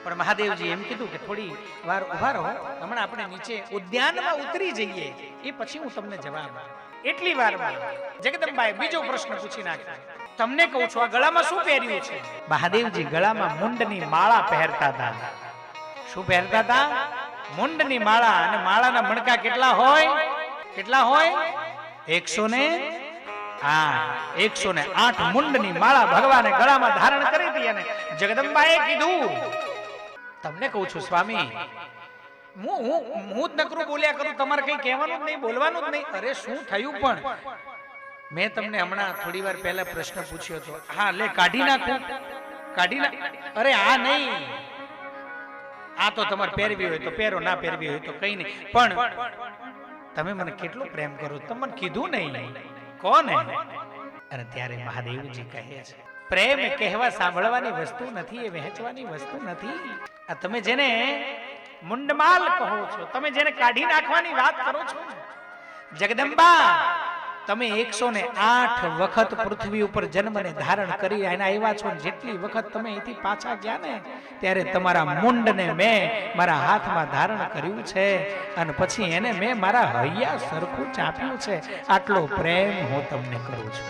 પણ મહાદેવજી એમ કીધું કે થોડી વાર ઉભા રહો, હમણાં આપણે નીચે ઉદ્યાનમાં ઉતરી જઈએ, એ પછી હું તમને જવાબ આપું. એટલી વારમાં જગદંબાએ બીજો પ્રશ્ન પૂછી નાખ્યો. તમને કહું છું, આ ગળામાં શું પહેર્યું છે? મહાદેવજી ગળામાં મુંડની માળા પહેરતા હતા. શું પહેરતા હતા? મુંડની માળા. અને માળાના મણકા કેટલા હોય? કેટલા હોય? 108 મુંડની માળા ભગવાને ગળામાં ધારણ કરી હતી. અને જગદંબાએ કીધું, તમને કહું છું સ્વામી, હું જ નકરું બોલ્યા કરું, તમારે કઈ કહેવાનું જ નહીં, બોલવાનું જ નહીં. અરે શું થયું? પણ મેં તમને હમણાં થોડી વાર પહેલા પ્રશ્ન પૂછ્યો હતો. હા, લે કાઢી નાખું, કાઢી નાખ. અરે આ નહીં, આ તો તમારે પહેરવી હોય તો પહેરો, ના પહેરવી હોય તો કઈ નહીં. પણ તમે મને કેટલો પ્રેમ કરો, તમે મને કીધું નહીં. કોને? અને ત્યારે મહાદેવજી કહે છે, પ્રેમ કહેવા સાંભળવાની વસ્તુ નથી, એ વહેંચવાની વસ્તુ નથી. આ તમે જેને મુંડમાલ કહો છો, તમે જેને કાઢી નાખવાની વાત કરો છો, જગદંબા તમે 108 વખત પૃથ્વી ઉપર જન્મને ધારણ કરી આવ્યા છો. જેટલી વખત તમે અહીંથી પાછા ગયા ને, ત્યારે તમારા મુંડને મેં મારા હાથમાં ધારણ કર્યું છે, અને પછી એને મેં મારા હૈયા સરખું ચાપ્યું છે. આટલો પ્રેમ હું તમને કરું છું.